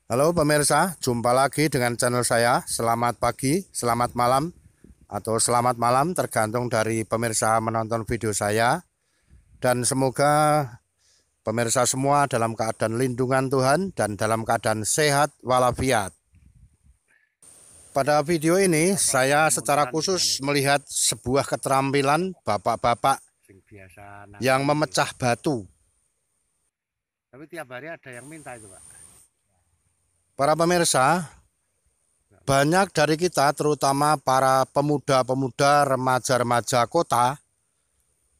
Halo pemirsa, jumpa lagi dengan channel saya. Selamat pagi, selamat malam, atau selamat malam tergantung dari pemirsa menonton video saya. Dan semoga pemirsa semua dalam keadaan lindungan Tuhan dan dalam keadaan sehat walafiat. Pada video ini saya secara khusus melihat sebuah keterampilan bapak-bapak yang memecah batu. Tapi tiap hari ada yang minta itu, Pak. Para pemirsa, banyak dari kita, terutama para pemuda-pemuda, remaja-remaja kota,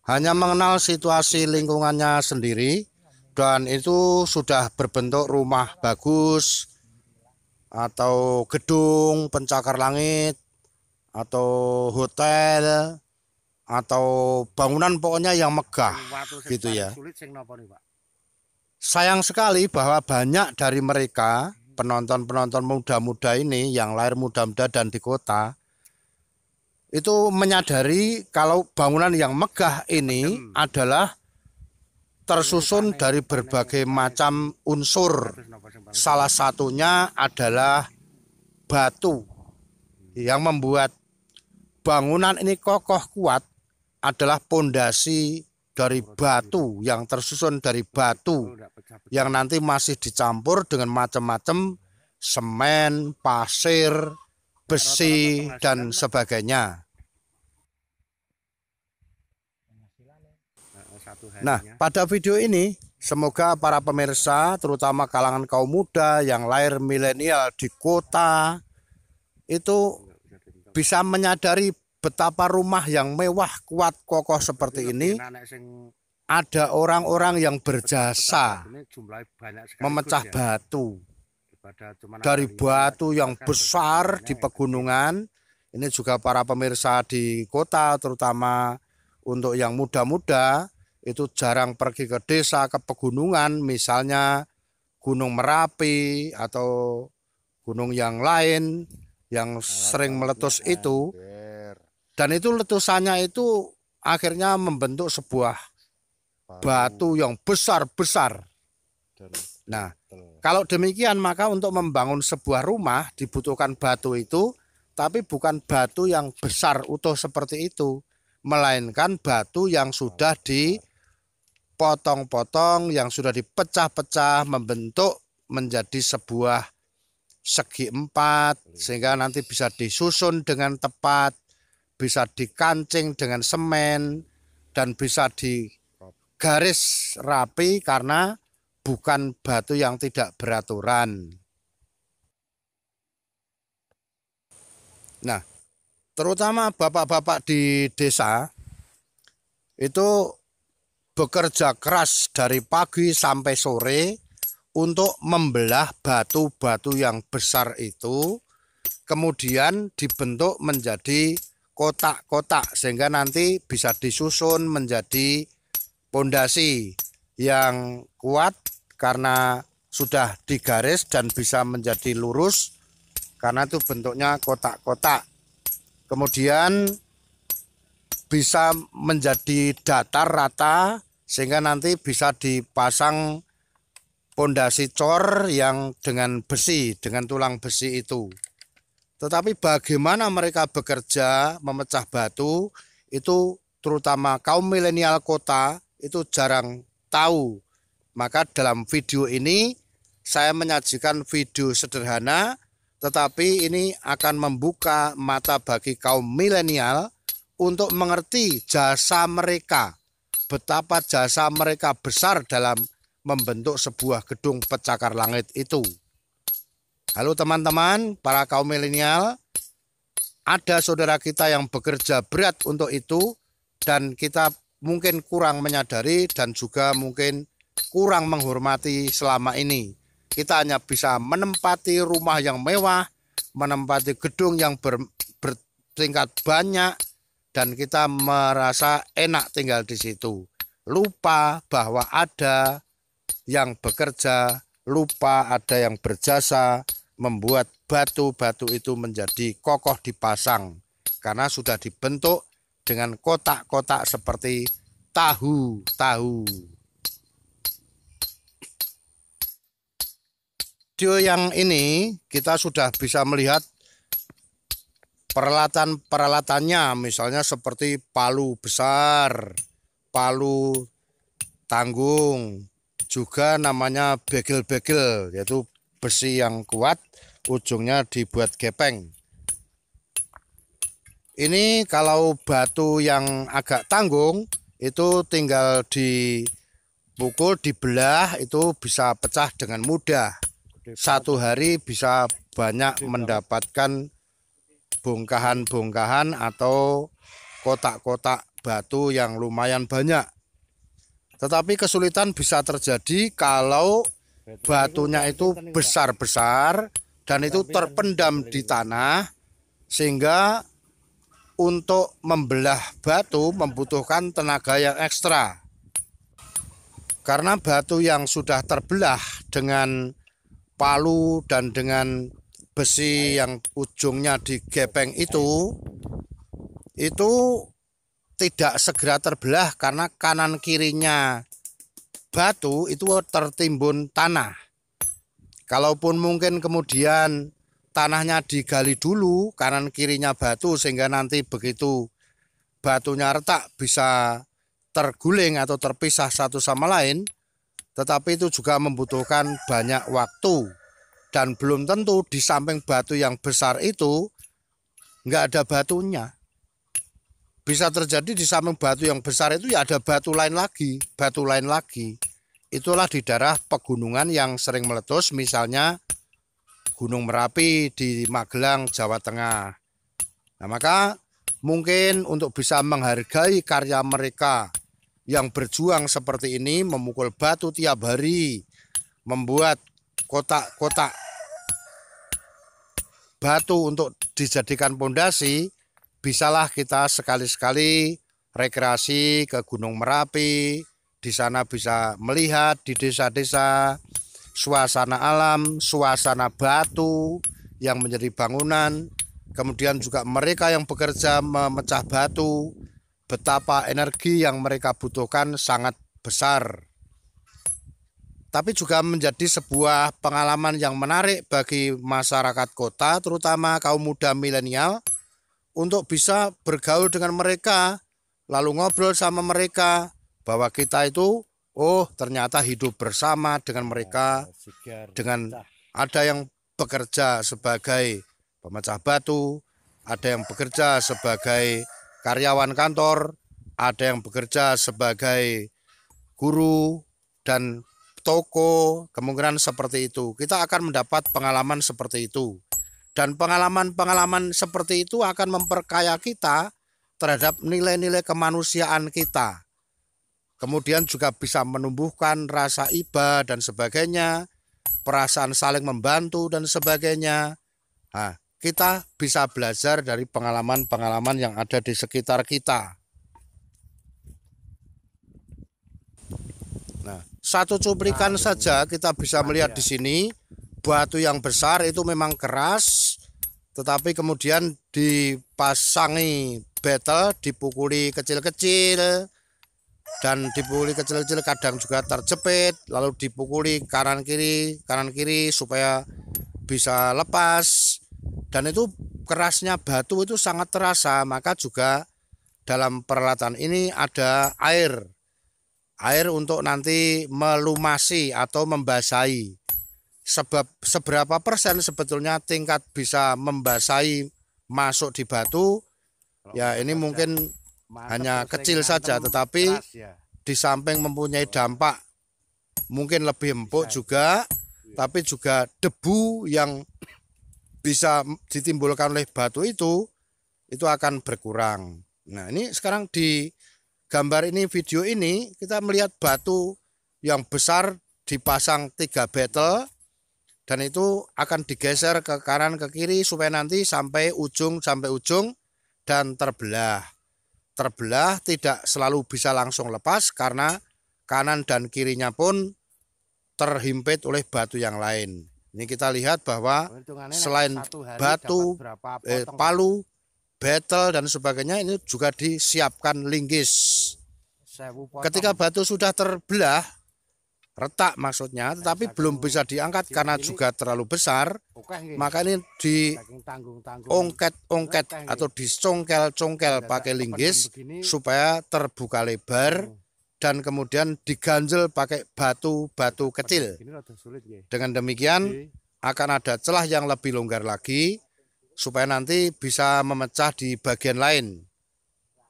hanya mengenal situasi lingkungannya sendiri, dan itu sudah berbentuk rumah bagus, atau gedung pencakar langit, atau hotel, atau bangunan pokoknya yang megah, gitu ya. Sayang sekali bahwa banyak dari mereka, penonton-penonton muda-muda ini yang lahir muda-muda dan di kota, itu menyadari kalau bangunan yang megah ini adalah tersusun dari berbagai macam unsur. Salah satunya adalah batu. Yang membuat bangunan ini kokoh kuat adalah pondasi dari batu, yang tersusun dari batu, yang nanti masih dicampur dengan macam-macam semen, pasir, besi, dan sebagainya. Nah, pada video ini semoga para pemirsa, terutama kalangan kaum muda yang lahir milenial di kota, itu bisa menyadari betapa rumah yang mewah, kuat, kokoh seperti ini ada orang-orang yang berjasa memecah batu dari batu yang besar di pegunungan. Ini juga para pemirsa di kota, terutama untuk yang muda-muda, itu jarang pergi ke desa, ke pegunungan, misalnya Gunung Merapi atau gunung yang lain yang sering meletus itu. Dan itu letusannya itu akhirnya membentuk sebuah batu yang besar-besar. Nah, kalau demikian maka untuk membangun sebuah rumah dibutuhkan batu itu, tapi bukan batu yang besar utuh seperti itu, melainkan batu yang sudah dipotong-potong, yang sudah dipecah-pecah membentuk menjadi sebuah segi empat, sehingga nanti bisa disusun dengan tepat, bisa dikancing dengan semen, dan bisa digaris rapi karena bukan batu yang tidak beraturan. Nah, terutama bapak-bapak di desa itu bekerja keras dari pagi sampai sore untuk membelah batu-batu yang besar itu, kemudian dibentuk menjadi kotak-kotak sehingga nanti bisa disusun menjadi pondasi yang kuat karena sudah digaris dan bisa menjadi lurus karena itu bentuknya kotak-kotak. Kemudian bisa menjadi datar rata sehingga nanti bisa dipasang pondasi cor yang dengan besi, dengan tulang besi itu. Tetapi bagaimana mereka bekerja memecah batu itu, terutama kaum milenial kota itu jarang tahu. Maka dalam video ini saya menyajikan video sederhana, tetapi ini akan membuka mata bagi kaum milenial untuk mengerti jasa mereka, betapa jasa mereka besar dalam membentuk sebuah gedung pencakar langit itu. Halo teman-teman, para kaum milenial, ada saudara kita yang bekerja berat untuk itu, dan kita mungkin kurang menyadari dan juga mungkin kurang menghormati selama ini. Kita hanya bisa menempati rumah yang mewah, menempati gedung yang bertingkat banyak, dan kita merasa enak tinggal di situ. Lupa bahwa ada yang bekerja, lupa ada yang berjasa membuat batu-batu itu menjadi kokoh dipasang karena sudah dibentuk dengan kotak-kotak seperti tahu-tahu. video yang ini kita sudah bisa melihat peralatan-peralatannya, misalnya seperti palu besar, palu tanggung, juga namanya begel-begel, yaitu besi yang kuat, ujungnya dibuat gepeng. Ini kalau batu yang agak tanggung itu tinggal dipukul, dibelah, itu bisa pecah dengan mudah. Satu hari bisa banyak mendapatkan bongkahan-bongkahan atau kotak-kotak batu yang lumayan banyak. Tetapi kesulitan bisa terjadi kalau batunya itu besar-besar dan itu terpendam di tanah, sehingga untuk membelah batu membutuhkan tenaga yang ekstra. Karena batu yang sudah terbelah dengan palu dan dengan besi yang ujungnya digepeng itu tidak segera terbelah karena kanan kirinya batu itu tertimbun tanah. Kalaupun mungkin kemudian tanahnya digali dulu kanan kirinya batu, sehingga nanti begitu batunya retak bisa terguling atau terpisah satu sama lain, tetapi itu juga membutuhkan banyak waktu. Dan belum tentu di samping batu yang besar itu nggak ada batunya. Bisa terjadi di samping batu yang besar itu ya ada batu lain lagi, batu lain lagi. Itulah di daerah pegunungan yang sering meletus, misalnya Gunung Merapi di Magelang, Jawa Tengah. Nah, maka mungkin untuk bisa menghargai karya mereka yang berjuang seperti ini, memukul batu tiap hari, membuat kotak-kotak batu untuk dijadikan pondasi, bisalah kita sekali-sekali rekreasi ke Gunung Merapi. Di sana bisa melihat di desa-desa suasana alam, suasana batu yang menjadi bangunan, kemudian juga mereka yang bekerja memecah batu, betapa energi yang mereka butuhkan sangat besar. Tapi juga menjadi sebuah pengalaman yang menarik bagi masyarakat kota, terutama kaum muda milenial, untuk bisa bergaul dengan mereka, lalu ngobrol sama mereka, bahwa kita itu ternyata hidup bersama dengan mereka, dengan ada yang bekerja sebagai pemecah batu, ada yang bekerja sebagai karyawan kantor, ada yang bekerja sebagai guru dan toko, kemungkinan seperti itu. Kita akan mendapat pengalaman seperti itu. Dan pengalaman-pengalaman seperti itu akan memperkaya kita terhadap nilai-nilai kemanusiaan kita. Kemudian juga bisa menumbuhkan rasa iba dan sebagainya, perasaan saling membantu dan sebagainya. Nah, kita bisa belajar dari pengalaman-pengalaman yang ada di sekitar kita. Nah, satu cuplikan saja kita bisa melihat di sini, batu yang besar itu memang keras, tetapi kemudian dipasangi betel, dipukuli kecil-kecil, dan dipukuli kecil-kecil, kadang juga terjepit, lalu dipukuli kanan kiri supaya bisa lepas. Dan itu kerasnya batu itu sangat terasa. Maka juga dalam peralatan ini ada air untuk nanti melumasi atau membasahi. Sebab seberapa persen sebetulnya tingkat bisa membasahi masuk di batu, ya ini mungkin hanya kecil saja, tetapi di samping mempunyai dampak mungkin lebih empuk juga, tapi juga debu yang bisa ditimbulkan oleh batu itu akan berkurang. Nah, ini sekarang di gambar ini, video ini, kita melihat batu yang besar dipasang 3 betel, dan itu akan digeser ke kanan ke kiri supaya nanti sampai ujung dan terbelah. Terbelah tidak selalu bisa langsung lepas karena kanan dan kirinya pun terhimpit oleh batu yang lain. Ini kita lihat bahwa selain batu, palu, betel dan sebagainya, ini juga disiapkan linggis. Ketika batu sudah terbelah, retak maksudnya, tetapi belum bisa diangkat karena juga terlalu besar. Oke, Maka ini saking tanggung-tanggung diongket-ongket atau dicongkel-congkel pakai linggis supaya terbuka lebar dan kemudian diganjel pakai batu-batu kecil. Dengan demikian akan ada celah yang lebih longgar lagi supaya nanti bisa memecah di bagian lain.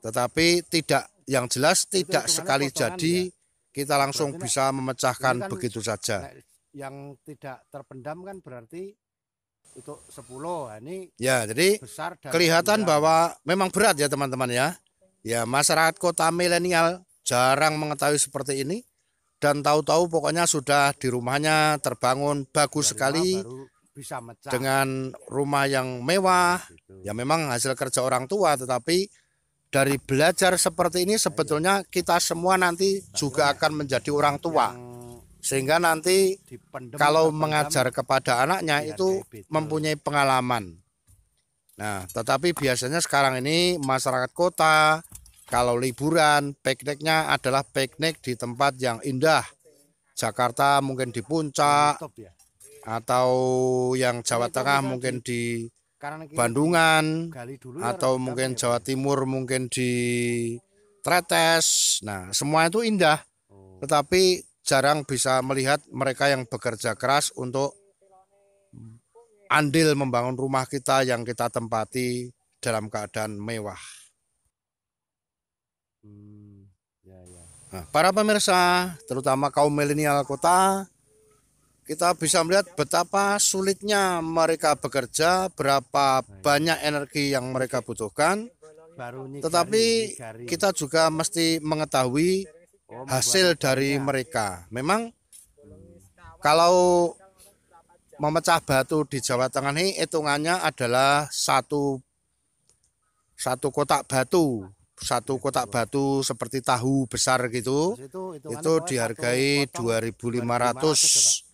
Tetapi tidak, yang jelas tidak sekali jadi kita langsung bisa memecahkan begitu saja. Yang tidak terpendam kan berarti untuk 10. Ini ya, jadi besar kelihatan bahwa memang berat ya teman-teman ya. Ya, masyarakat kota milenial jarang mengetahui seperti ini dan tahu-tahu pokoknya sudah di rumahnya terbangun bagus sekali bisa mecah. Dengan rumah yang mewah. Ya memang hasil kerja orang tua, tetapi dari belajar seperti ini sebetulnya kita semua nanti juga akan menjadi orang tua. Sehingga nanti kalau mengajar kepada anaknya itu mempunyai pengalaman. Nah, tetapi biasanya sekarang ini masyarakat kota kalau liburan pikniknya adalah piknik di tempat yang indah. Jakarta mungkin di puncak, atau yang Jawa Tengah mungkin di Bandungan, atau mungkin Jawa Timur mungkin di Tretes. Nah, semua itu indah, tetapi jarang bisa melihat mereka yang bekerja keras untuk andil membangun rumah kita yang kita tempati dalam keadaan mewah. Nah, para pemirsa, terutama kaum milenial kota, kita bisa melihat betapa sulitnya mereka bekerja, berapa banyak energi yang mereka butuhkan. Tetapi kita juga mesti mengetahui hasil dari mereka. Memang kalau memecah batu di Jawa Tengah ini hitungannya adalah satu kotak batu. Satu kotak batu seperti tahu besar gitu, itu dihargai 2.500.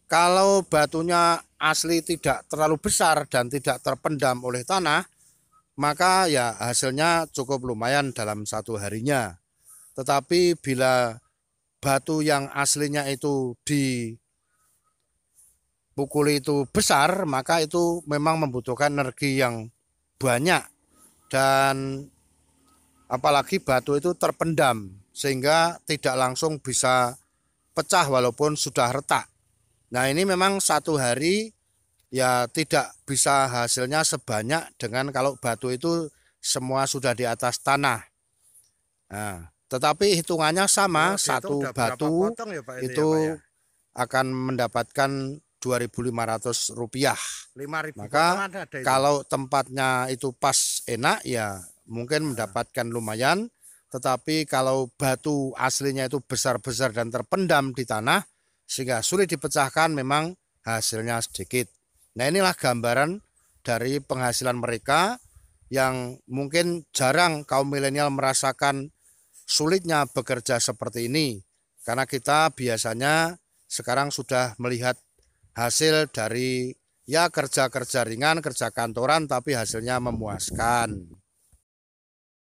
Kalau batunya asli tidak terlalu besar dan tidak terpendam oleh tanah, maka ya hasilnya cukup lumayan dalam satu harinya. Tetapi bila batu yang aslinya itu dipukuli itu besar, maka itu memang membutuhkan energi yang banyak. Dan apalagi batu itu terpendam sehingga tidak langsung bisa pecah walaupun sudah retak. Nah, ini memang satu hari ya tidak bisa hasilnya sebanyak dengan kalau batu itu semua sudah di atas tanah. Nah, tetapi hitungannya sama, satu batu itu akan mendapatkan Rp2.500. Maka kalau tempatnya itu pas enak ya mungkin mendapatkan lumayan. Tetapi kalau batu aslinya itu besar-besar dan terpendam di tanah sehingga sulit dipecahkan, memang hasilnya sedikit. Nah, inilah gambaran dari penghasilan mereka yang mungkin jarang kaum milenial merasakan sulitnya bekerja seperti ini. Karena kita biasanya sekarang sudah melihat hasil dari ya kerja-kerja ringan, kerja kantoran tapi hasilnya memuaskan.